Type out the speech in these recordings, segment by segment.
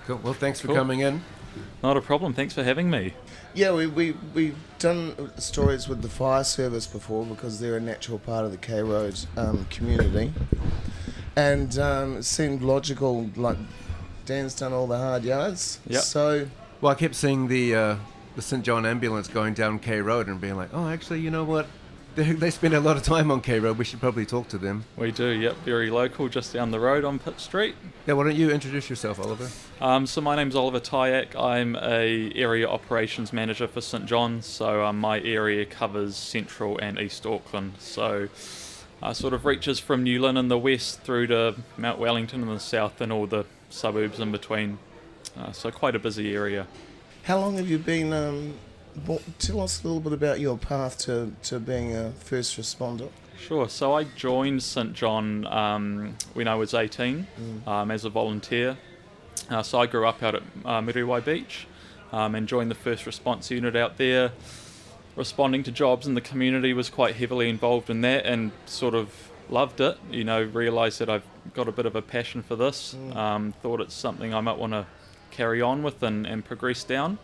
Cool. Well, thanks for Cool. coming in. Not a problem. Thanks for having me. Yeah, we've done stories with the fire service before because they're a natural part of the K Road community, and it seemed logical. Like Dan's done all the hard yards, Yep. so Well, I kept seeing the St. John ambulance going down K Road and being like, oh, actually, you know what? They spend a lot of time on K Road. We should probably talk to them. We do, yep, very local, just down the road on Pitt Street. Yeah, why don't you introduce yourself, Oliver? So my name's Oliver Tyack. I'm a area operations manager for St. John's. So my area covers central and east Auckland. So sort of reaches from New Lynn in the west through to Mount Wellington in the south and all the suburbs in between. So quite a busy area. how long have you been? Tell us a little bit about your path to being a first responder. Sure. So I joined St. John when I was 18 as a volunteer. So I grew up out at Muriwai Beach and joined the first response unit out there. Responding to jobs in the community, was quite heavily involved in that and sort of loved it. You know, realised that I've got a bit of a passion for this. Thought it's something I might want to carry on with and progress down.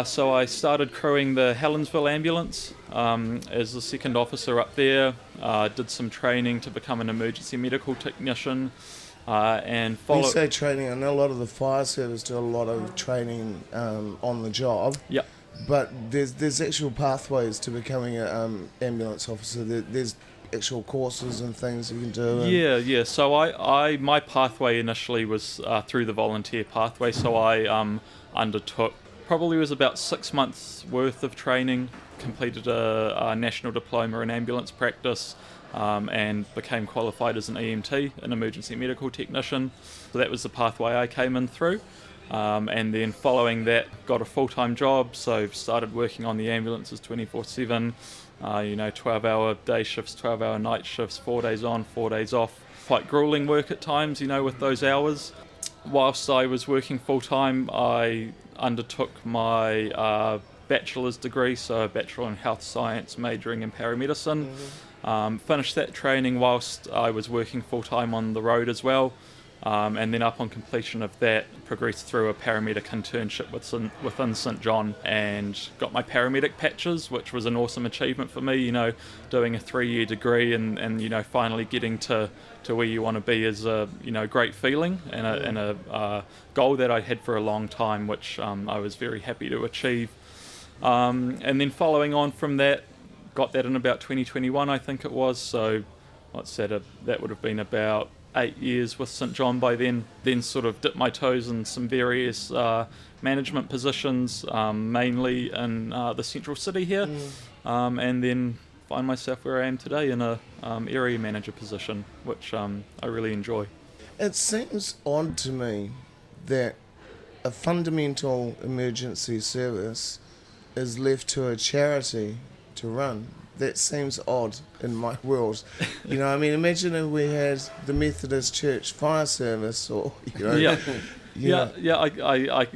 So I started crewing the Helensville ambulance as the second officer up there, did some training to become an emergency medical technician, and When you followed... say training, I know a lot of the fire service do a lot of training on the job. Yep. But there's actual pathways to becoming an ambulance officer. There's actual courses and things you can do. Yeah. So I my pathway initially was through the volunteer pathway, so I undertook... Probably was about 6 months worth of training, completed a national diploma in ambulance practice, and became qualified as an EMT, an emergency medical technician. So that was the pathway I came in through. And then following that, got a full-time job, so started working on the ambulances 24/7, 12-hour day shifts, 12-hour night shifts, 4 days on, 4 days off. Quite grueling work at times, with those hours. Whilst I was working full-time, I undertook my bachelor's degree, so a bachelor in health science, majoring in paramedicine. Finished that training whilst I was working full-time on the road as well, and then upon completion of that, progressed through a paramedic internship within St. John and got my paramedic patches, which was an awesome achievement for me, doing a 3-year degree and finally getting to where you want to be is a great feeling and a goal that I had for a long time, which I was very happy to achieve. And then following on from that, got that in about 2021, I think it was. So what's that? That would have been about 8 years with St. John by then. Then sort of dipped my toes in some various management positions, mainly in the central city here, and then find myself where I am today in a area manager position, which I really enjoy. It seems odd to me that a fundamental emergency service is left to a charity to run. That seems odd in my world. Imagine if we had the Methodist Church fire service or, I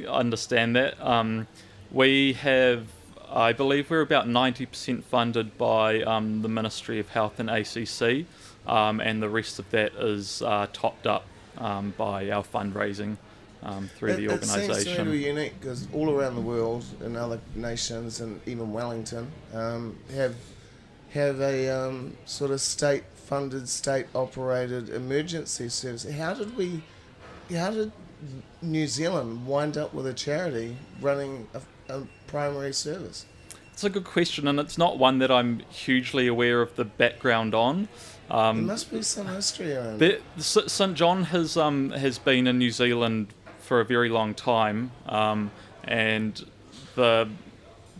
understand that. We have, I believe we're about 90% funded by the Ministry of Health and ACC, and the rest of that is topped up by our fundraising through the organisation. It seems to me unique because all around the world, in other nations and even Wellington, have a sort of state-funded, state-operated emergency service. How did New Zealand wind up with a charity running a primary service? It's a good question, and it's not one that I'm hugely aware of the background on. There must be some history around it. St. John has been in New Zealand for a very long time, and the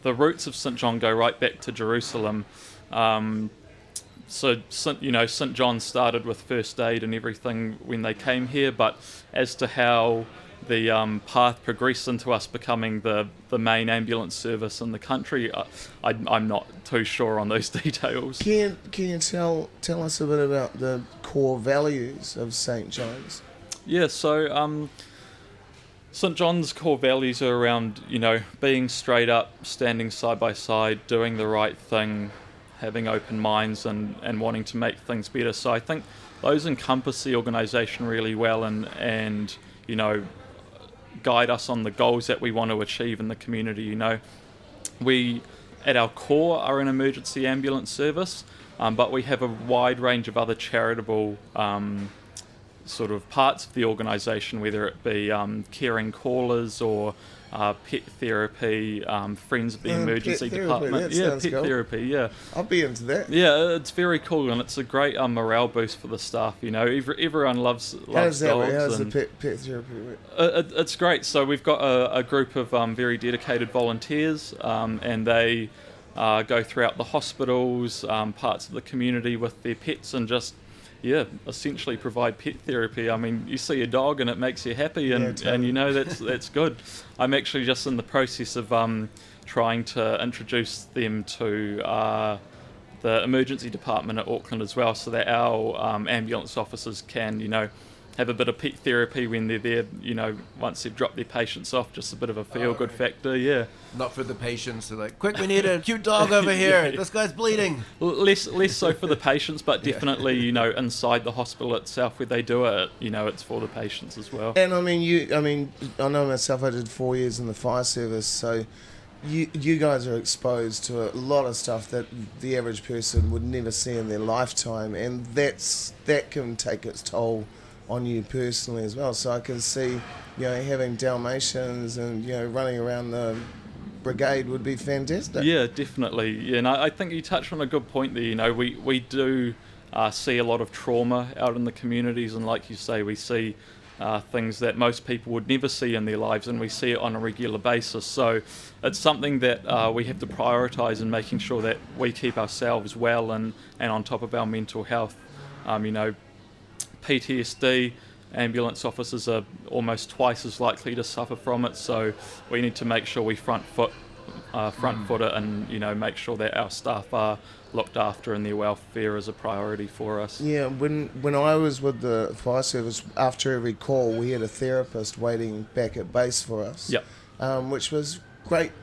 roots of St. John go right back to Jerusalem. So St. John started with first aid and everything when they came here, but as to how the path progressed into us becoming the main ambulance service in the country, I'm not too sure on those details. Can you tell us a bit about the core values of St. John's? Yeah, so St. John's core values are around, being straight up, standing side by side, doing the right thing, having open minds and wanting to make things better. So I think those encompass the organisation really well and guide us on the goals that we want to achieve in the community. You know, we at our core are an emergency ambulance service, but we have a wide range of other charitable sort of parts of the organisation, whether it be caring callers or pet therapy, friends of the emergency department. Yeah, pet cool. therapy. Yeah, I'll be into that. yeah, it's very cool, and it's a great morale boost for the staff. You know, everyone loves dogs. How does the pet therapy work? It's great. So we've got a group of very dedicated volunteers, and they go throughout the hospitals, parts of the community with their pets, and just essentially provide pet therapy. I mean, you see a dog and it makes you happy, and you know that's good. I'm actually just in the process of trying to introduce them to the emergency department at Auckland as well, so that our ambulance officers can, you know, have a bit of pet therapy when they're there, you know, once they've dropped their patients off, just a bit of a feel-good factor, yeah. Not for the patients, they're like, quick, we need a cute dog over here, this guy's bleeding. Less so for the patients, but definitely, you know, inside the hospital itself where they do it, you know, it's for the patients as well. And I know myself, I did 4 years in the fire service, so you guys are exposed to a lot of stuff that the average person would never see in their lifetime, and that can take its toll on you personally as well. So I can see, you know, having Dalmatians and, you know, running around the brigade would be fantastic. Yeah, definitely. Yeah, and I think you touched on a good point there. You know, we do see a lot of trauma out in the communities, and like you say, we see things that most people would never see in their lives, and we see it on a regular basis. So it's something that we have to prioritise in making sure that we keep ourselves well and on top of our mental health. You know, PTSD, ambulance officers are almost twice as likely to suffer from it, so we need to make sure we front foot it, and, you know, make sure that our staff are looked after and their welfare is a priority for us. Yeah, when I was with the fire service, after every call we had a therapist waiting back at base for us. Yep. Which was great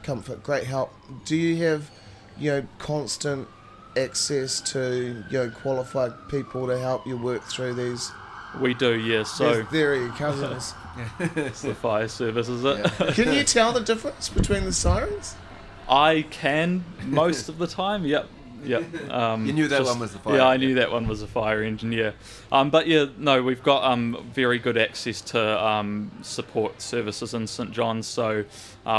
comfort, great help. Do you have, you know, constant access to, you know, qualified people to help you work through these? We do, yes. So there are your cousins. it's the fire service, is it? Yeah. Can you tell the difference between the sirens? I can most of the time. Yep. You knew that one was the fire. Yeah, I knew that one was a fire engine. Yeah, but yeah, no, we've got very good access to support services in St John's. So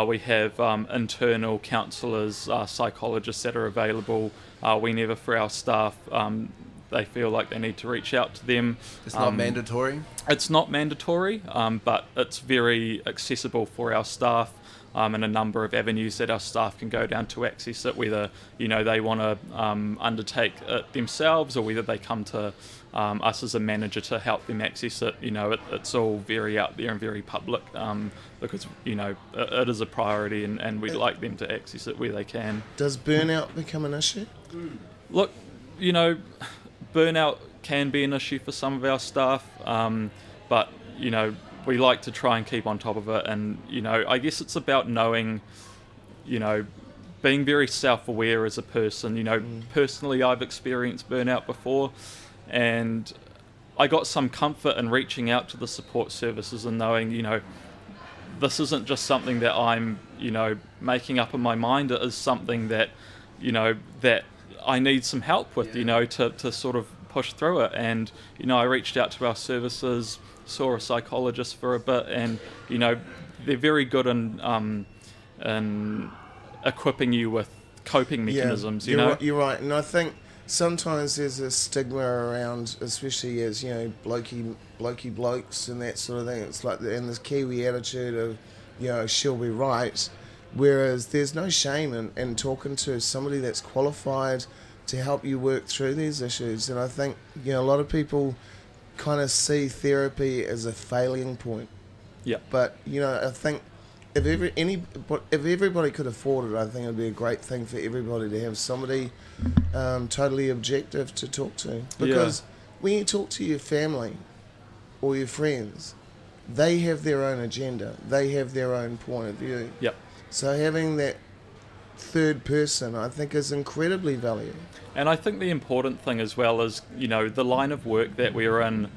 we have internal counsellors, psychologists that are available whenever for our staff. They feel like they need to reach out to them. It's not mandatory? It's not mandatory, but it's very accessible for our staff. And a number of avenues that our staff can go down to access it, whether, you know, they want to undertake it themselves or whether they come to us as a manager to help them access it. You know, it's all very out there and very public, because, you know, it is a priority, and we'd like them to access it where they can. Does burnout become an issue? Look, you know, burnout can be an issue for some of our staff, but, you know, we like to try and keep on top of it, and, you know, I guess it's about knowing, you know, being very self-aware as a person. You know, personally, I've experienced burnout before, and I got some comfort in reaching out to the support services and knowing, you know, this isn't just something that I'm, you know, making up in my mind. It is something that, you know, that I need some help with, you know, to sort of push through it. And, you know, I reached out to our services, saw a psychologist for a bit, and, you know, they're very good in equipping you with coping mechanisms. You're right, and I think sometimes there's a stigma around, especially as, you know, blokey blokes and that sort of thing. It's like and this Kiwi attitude of, you know, she'll be right, whereas there's no shame in talking to somebody that's qualified to help you work through these issues. And I think, you know, a lot of people kind of see therapy as a failing point. Yeah. But, you know, I think if everybody could afford it, I think it'd be a great thing for everybody to have somebody totally objective to talk to. Because when you talk to your family or your friends, they have their own agenda. They have their own point of view. Yep. So having that third person, I think, is incredibly valuable. And I think the important thing as well is, you know, the line of work that we're in,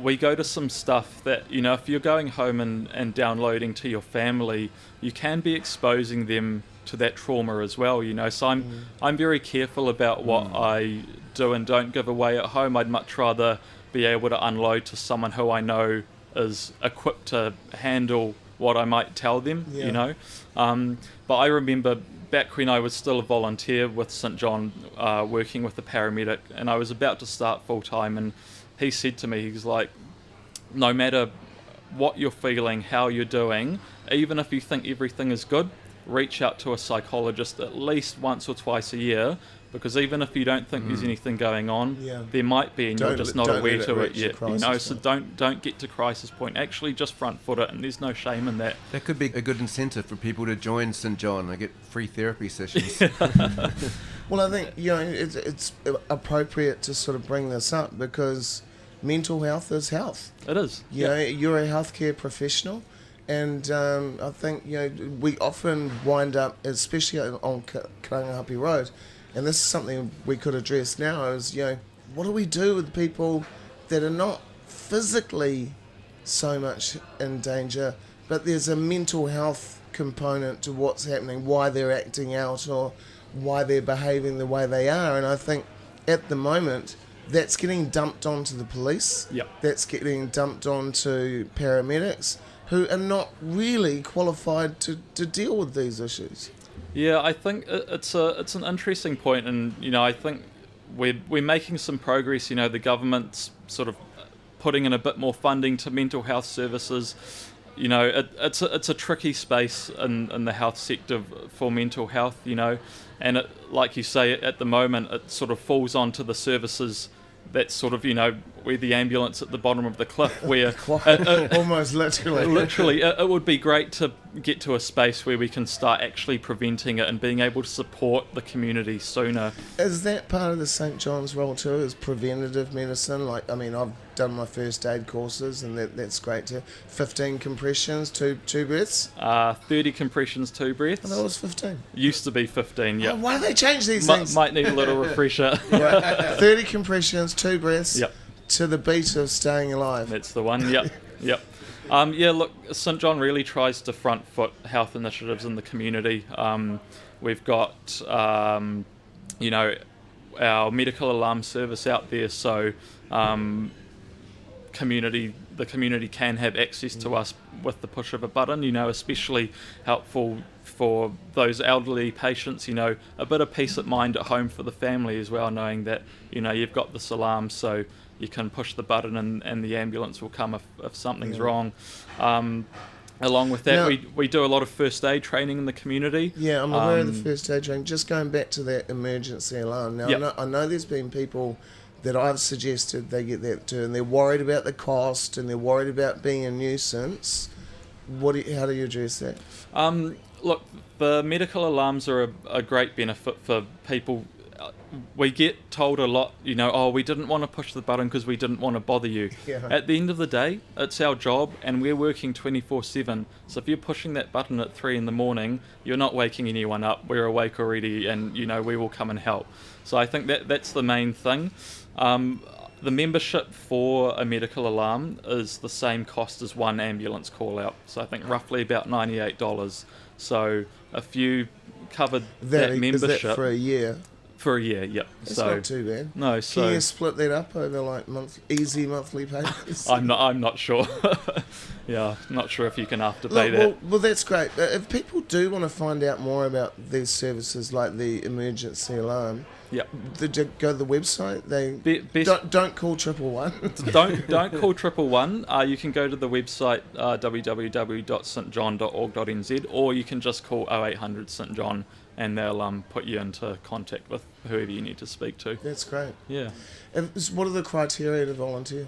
we go to some stuff that, you know, if you're going home and downloading to your family, you can be exposing them to that trauma as well, you know. So I'm very careful about what I do and don't give away at home. I'd much rather be able to unload to someone who I know is equipped to handle what I might tell them, you know. But I remember back when I was still a volunteer with St John, working with the paramedic, and I was about to start full time, and he said to me, he's like, no matter what you're feeling, how you're doing, even if you think everything is good, reach out to a psychologist at least once or twice a year, because even if you don't think there's anything going on, there might be, and you're just not aware to it yet. You know, so don't get to crisis point. Actually, just front foot it, and there's no shame in that. That could be a good incentive for people to join St John and get free therapy sessions. Well, I think, you know, it's appropriate to sort of bring this up because mental health is health. It is. You know, you're a healthcare professional. And I think, you know, we often wind up, especially on Karangahape Road, and this is something we could address now, is, you know, what do we do with people that are not physically so much in danger, but there's a mental health component to what's happening, why they're acting out or why they're behaving the way they are. And I think at the moment, that's getting dumped onto the police. Yep. That's getting dumped onto paramedics, who are not really qualified to deal with these issues. Yeah, I think it's an interesting point, and you know, I think we're making some progress. You know, the government's sort of putting in a bit more funding to mental health services. You know, it's a tricky space in the health sector for mental health. You know, and it, like you say, at the moment it sort of falls onto the services. That's sort of, you know, we're the ambulance at the bottom of the cliff where... Almost literally. Literally, it would be great to get to a space where we can start actually preventing it and being able to support the community sooner. Is that part of the St John's role too, is preventative medicine? Like, I mean, I've done my first aid courses and that's great too. 15 compressions, two breaths? 30 compressions, 2 breaths. I thought it was 15. Used to be 15, yeah. Why do they change these things? Might need a little refresher. Right. 30 compressions, 2 breaths. Yep. To the beat of Staying Alive. That's the one, yep. Yeah, look, St John really tries to front foot health initiatives in the community. We've got, you know, our medical alarm service out there, so the community can have access to us with the push of a button, you know, especially helpful for those elderly patients, you know, a bit of peace of mind at home for the family as well, knowing that, you know, you've got this alarm, so you can push the button and the ambulance will come if something's wrong. Along with that, now, we do a lot of first aid training in the community. Yeah, I'm aware of the first aid training. Just going back to that emergency alarm. Now, I know there's been people that I've suggested they get that too, and they're worried about the cost and they're worried about being a nuisance. How do you address that? Look, the medical alarms are a great benefit for people. We get told a lot, you know, oh, we didn't want to push the button because we didn't want to bother you. Yeah. At the end of the day, it's our job and we're working 24/7. So if you're pushing that button at 3 a.m, you're not waking anyone up. We're awake already and, you know, we will come and help. So I think that's the main thing. The membership for a medical alarm is the same cost as one ambulance call out. So I think roughly about $98. So if you covered that membership... Is that for a year? For a year, yep. It's not too bad. No, so can you split that up over like easy monthly payments? I'm not sure. Yeah, not sure if you can afterpay that. Well, that's great. If people do want to find out more about these services like the emergency alarm, they go to the website. Don't call 111. don't call 111. You can go to the website www.stjohn.org.nz, or you can just call 0800 St John. And they'll put you into contact with whoever you need to speak to. That's great. Yeah. And what are the criteria to volunteer?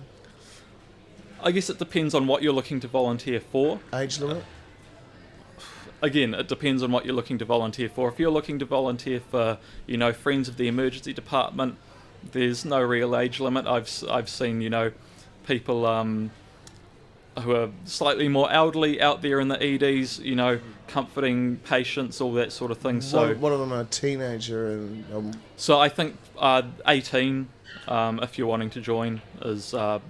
I guess it depends on what you're looking to volunteer for. Age limit? Again, it depends on what you're looking to volunteer for. If you're looking to volunteer for, you know, Friends of the Emergency Department, there's no real age limit. I've seen, you know, people who are slightly more elderly out there in the EDs, you know, comforting patients, all that sort of thing. So one of them a teenager and so I think 18, if you're wanting to join, is the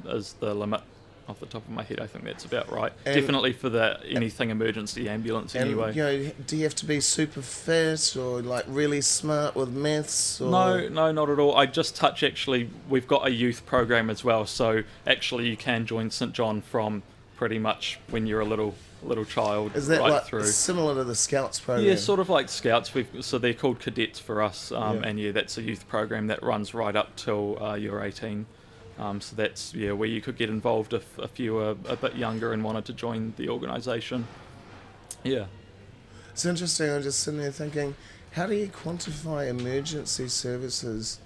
limit. off the top of my head. I think that's about right. And- Definitely for the anything emergency ambulance And, anyway. you know, do you have to be super fit or like really smart with maths? Or? No, not at all. I just touch actually, we've got a youth program as well, so actually you can join St John from pretty much when you're a little child Is that right like through. similar to the Scouts program? Yeah, sort of like Scouts. So they're called cadets for us, Yeah. and yeah, that's a youth program that runs right up till you're 18. So that's where you could get involved if you were a bit younger and wanted to join the organisation. Yeah. It's interesting. I'm just sitting there thinking, how do you quantify emergency services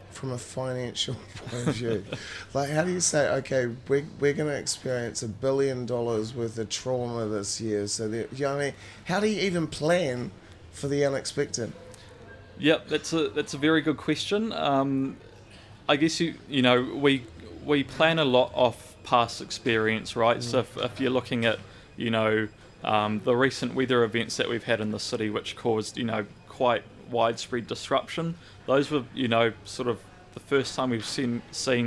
from a financial point of view? Like, how do you say, okay, we're going to experience $1 billion worth of trauma this year? So, that, you know what I mean? How do you even plan for the unexpected? Yep, that's a very good question. I guess we plan a lot off past experience, right? So if you're looking at the recent weather events that we've had in the city, which caused quite widespread disruption, those were sort of the first time we've seen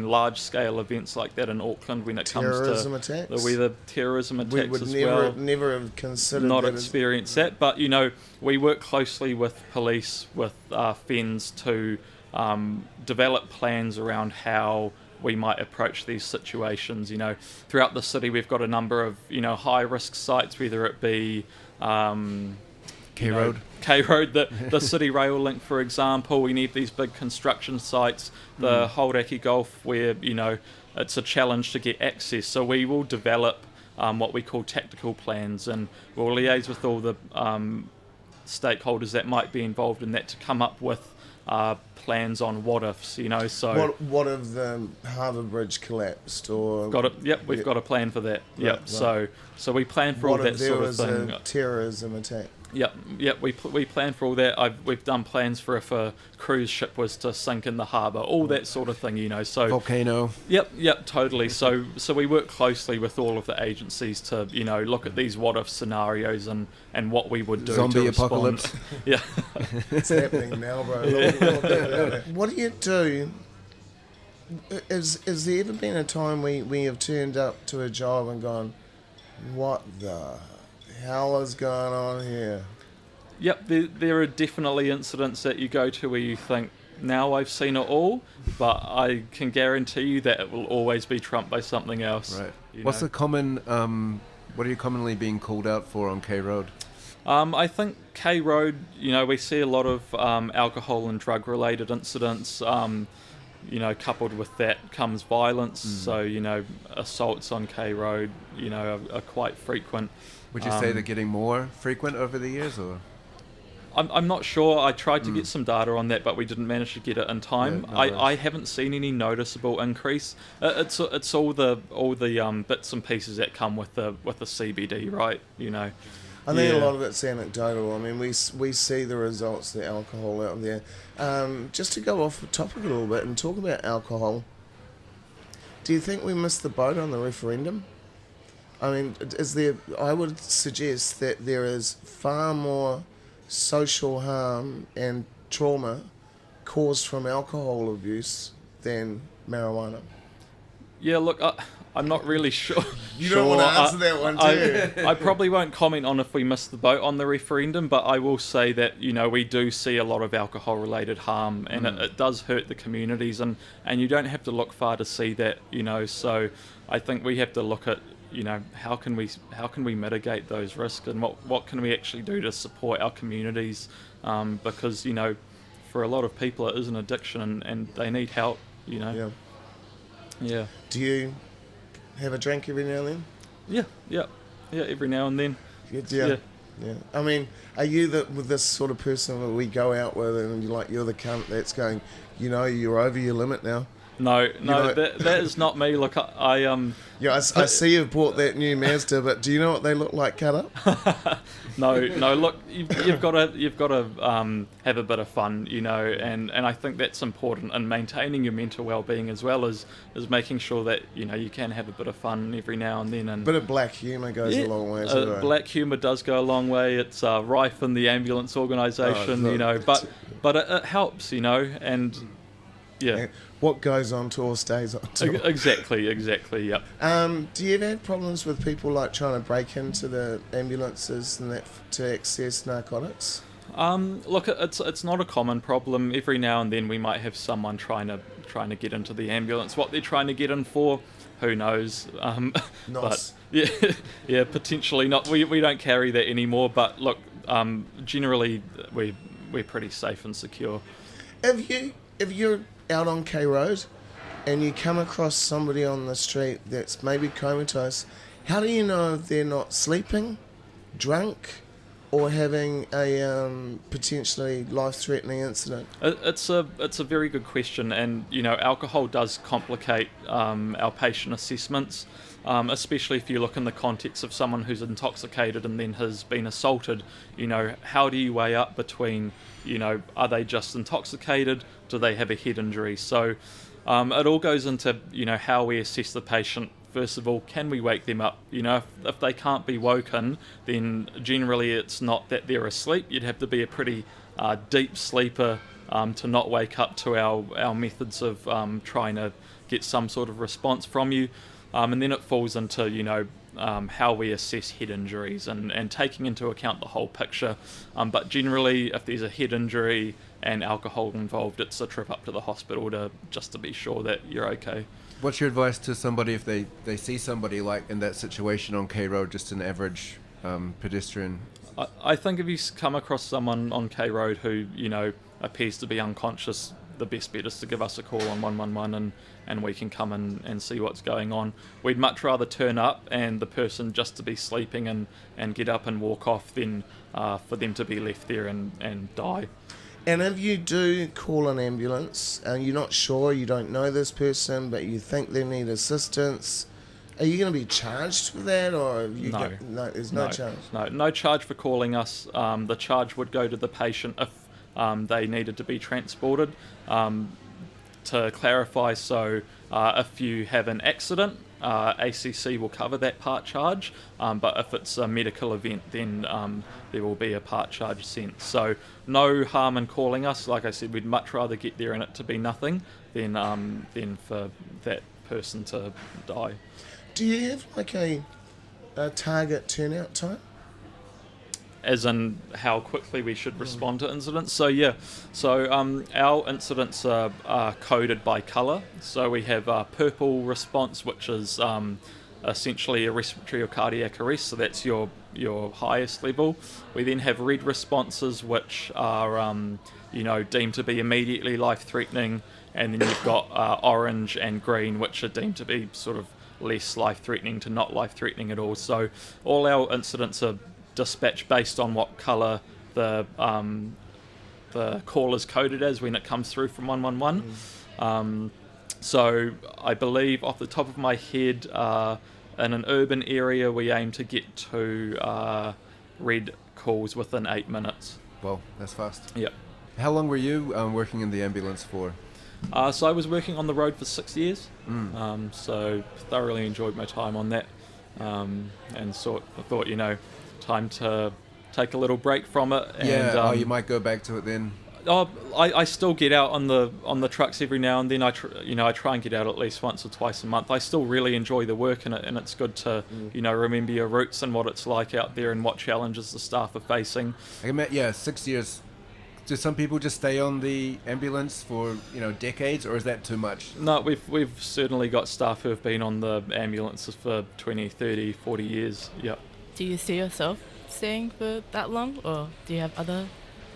large scale events like that in Auckland when it Terrorism comes to attacks? the weather, terrorism We attacks would as never, well. never have considered Not that as- experience that, but we work closely with police, with FENS to develop plans around how we might approach these situations. Throughout the city we've got a number of high risk sites, whether it be K Road. K Road, the City Rail Link, for example. We need these big construction sites, the Hauraki Gulf, where it's a challenge to get access. So we will develop what we call tactical plans, and we'll liaise with all the stakeholders that might be involved in that to come up with plans on what ifs. So What if the Harbour Bridge collapsed? Or got it. Yep, we've got a plan for that. Yep. Right. So we plan for all what that if there sort of was thing. a terrorism attack? Yep. We plan for all that. We've done plans for if a cruise ship was to sink in the harbour, all that sort of thing. So Volcano. Yep, totally. So we work closely with all of the agencies to look at these what if scenarios and what we would do. Zombie to respond. apocalypse. Yeah. It's happening now, bro. What do you do? Has there ever been a time we have turned up to a job and gone, what the hell is going on here? Yep, there are definitely incidents that you go to where you think, now I've seen it all, but I can guarantee you that it will always be trumped by something else. Right. What's the common? What are you commonly being called out for on K Road? I think K Road, we see a lot of alcohol and drug related incidents. Coupled with that comes violence. So assaults on K Road, are quite frequent. Would you say they're getting more frequent over the years, or? I'm not sure. I tried to get some data on that, but we didn't manage to get it in time. Yeah, no I haven't seen any noticeable increase. It's all the bits and pieces that come with the CBD, right? I think a lot of it's anecdotal. I mean, we see the results of the alcohol out there. Just to go off the topic a little bit and talk about alcohol, do you think we missed the boat on the referendum? I mean, I would suggest that there is far more social harm and trauma caused from alcohol abuse than marijuana. Yeah, look, I'm not really sure. You don't want to answer that one, do you? I probably won't comment on if we missed the boat on the referendum, but I will say that, we do see a lot of alcohol-related harm, and it does hurt the communities, and you don't have to look far to see that, so I think we have to look at, how can we mitigate those risks, and what can we actually do to support our communities, because, for a lot of people it is an addiction, and they need help, Yeah. Yeah. Do you have a drink every now and then? Yeah, every now and then. Yeah. I mean, are you with this sort of person that we go out with and you're the cunt that's going, you're over your limit now? No, that is not me. Look, I I see you've bought that new Mazda, but do you know what they look like cut up? No. Look, you've got to have a bit of fun, and I think that's important in maintaining your mental well-being as well as making sure that you can have a bit of fun every now and then. And a bit of black humour goes a long way. Black humour does go a long way. It's rife in the ambulance organisation, but it helps, and. Yeah. what goes on tour stays on tour. Exactly, yep. Do you ever have problems with people like trying to break into the ambulances and that to access narcotics? Look, it's not a common problem. Every now and then we might have someone trying to get into the ambulance. What they're trying to get in for, who knows? Nice. But yeah, potentially not. We don't carry that anymore. But look, generally we're pretty safe and secure. If you're out on K Road and you come across somebody on the street that's maybe comatose, how do you know if they're not sleeping, drunk, or having a potentially life-threatening incident? It's a very good question, and alcohol does complicate our patient assessments, especially if you look in the context of someone who's intoxicated and then has been assaulted. How do you weigh up between, are they just intoxicated? Do they have a head injury? So it all goes into how we assess the patient. First of all, can we wake them up? If they can't be woken, then generally it's not that they're asleep. You'd have to be a pretty deep sleeper to not wake up to our methods of trying to get some sort of response from you. And then it falls into, how we assess head injuries and taking into account the whole picture. But generally, if there's a head injury and alcohol involved, it's a trip up to the hospital just to be sure that you're okay. What's your advice to somebody if they see somebody like in that situation on K Road, just an average pedestrian? I think if you come across someone on K Road who, appears to be unconscious, the best bet is to give us a call on 111 and we can come and see what's going on. We'd much rather turn up and the person just to be sleeping and get up and walk off than for them to be left there and die. And if you do call an ambulance and you're not sure, you don't know this person, but you think they need assistance, are you going to be charged for that, or have you No. no, there's no charge? No charge for calling us. The charge would go to the patient if they needed to be transported. To clarify, so if you have an accident, ACC will cover that part charge, but if it's a medical event, then there will be a part charge sent. So no harm in calling us. Like I said, we'd much rather get there and it to be nothing than for that person to die. Do you have like a target turnout time? As in how quickly we should respond to incidents. So yeah, our incidents are coded by colour. So we have purple response, which is essentially a respiratory or cardiac arrest. So that's your highest level. We then have red responses, which are deemed to be immediately life-threatening, and then you've got orange and green, which are deemed to be sort of less life-threatening to not life-threatening at all. So all our incidents are dispatch based on what colour the call is coded as when it comes through from 111. So I believe off the top of my head, in an urban area we aim to get to red calls within 8 minutes. Well, that's fast. Yep. How long were you working in the ambulance for? So I was working on the road for 6 years, so thoroughly enjoyed my time on that, and I thought, time to take a little break from it. And, you might go back to it then. I still get out on the trucks every now and then. I try and get out at least once or twice a month. I still really enjoy the work in it, and it's good to remember your roots and what it's like out there and what challenges the staff are facing. 6 years. Do some people just stay on the ambulance for decades, or is that too much? No, we've certainly got staff who have been on the ambulances for 20, 30, 40 years. Yep. Do you see yourself staying for that long, or do you have other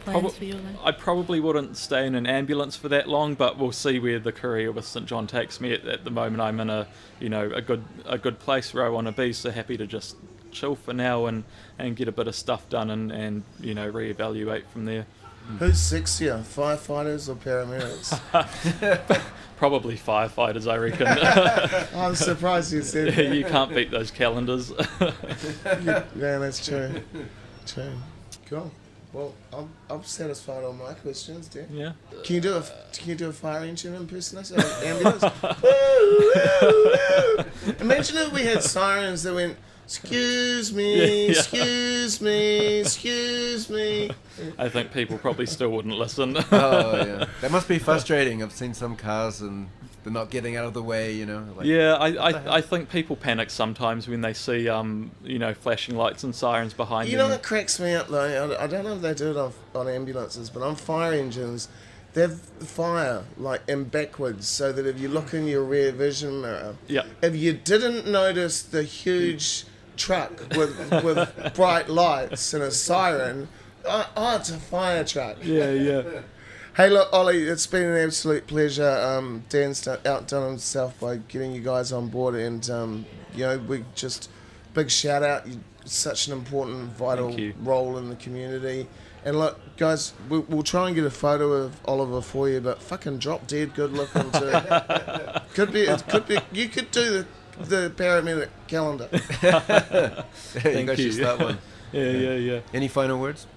plans for your life? I probably wouldn't stay in an ambulance for that long, but we'll see where the career with St John takes me. At the moment, I'm in a good place where I want to be. So happy to just chill for now and get a bit of stuff done and reevaluate from there. Who's sexier, firefighters or paramedics? Probably firefighters, I reckon. I'm surprised you said that. You can't beat those calendars. Yeah, that's true. True. Cool. Well, I'm satisfied on my questions, Dan. Yeah. Can you do a fire engine impersonation? Ambulance? Woo, woo, woo. Imagine if we had sirens that went excuse me, Yeah. excuse me, excuse me. I think people probably still wouldn't listen. Oh yeah, that must be frustrating. I've seen some cars and they're not getting out of the way. Like, Yeah, I think people panic sometimes when they see flashing lights and sirens behind You them. know what cracks me up though? I don't know if they do it on ambulances, but on fire engines, they have fire in backwards, so that if you look in your rear vision mirror, Yeah. if you didn't notice the huge truck with bright lights and a siren, it's a fire truck. Yeah. Hey, look, Ollie, it's been an absolute pleasure. Dan's outdone himself by getting you guys on board, and we just big shout out. You're such an important, vital Thank you. role in the community. And look, guys, we'll try and get a photo of Oliver for you, but fucking drop dead good looking too. Could be. You could do the paramedic calendar. you guys you. should start one. Yeah. Any final words?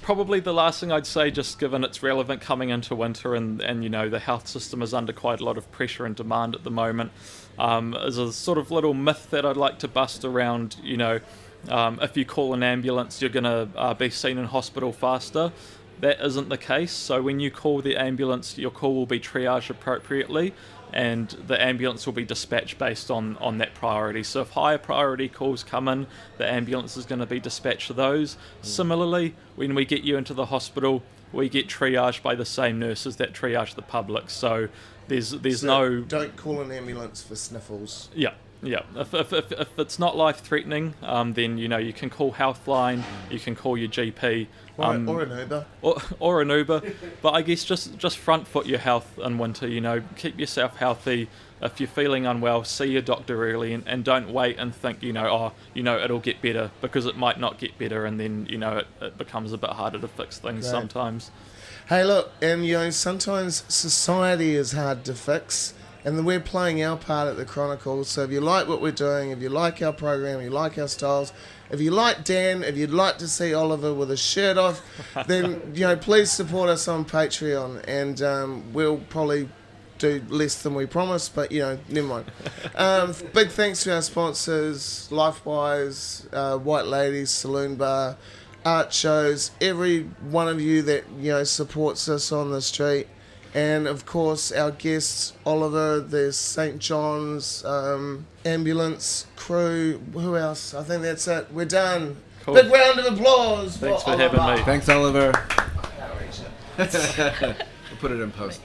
Probably the last thing I'd say, just given it's relevant coming into winter and the health system is under quite a lot of pressure and demand at the moment, is a sort of little myth that I'd like to bust around, if you call an ambulance, you're going to be seen in hospital faster. That isn't the case. So when you call the ambulance, your call will be triaged appropriately, and the ambulance will be dispatched based on that priority. So if higher priority calls come in, the ambulance is going to be dispatched to those. Similarly, when we get you into the hospital, we get triaged by the same nurses that triage the public. So there's no... Don't call an ambulance for sniffles. Yeah. If it's not life-threatening, then you can call Healthline, you can call your GP, Or an Uber. or an Uber. But I guess just front foot your health in winter. Keep yourself healthy. If you're feeling unwell, see your doctor early, and don't wait and think it'll get better, because it might not get better, and then it becomes a bit harder to fix things sometimes. Hey, look, and sometimes society is hard to fix. And then we're playing our part at the Chronicle. So if you like what we're doing, if you like our program, if you like our styles, if you like Dan, if you'd like to see Oliver with his shirt off, then please support us on Patreon, and we'll probably do less than we promised, but never mind. Big thanks to our sponsors: Lifewise, White Ladies, Saloon Bar, Art Shows, every one of you that supports us on the street. And of course, our guests, Oliver, there's St. John's ambulance crew. Who else? I think that's it. We're done. Cool. Big round of applause. Thanks for Oliver. having me. Thanks, Oliver. We'll put it in post.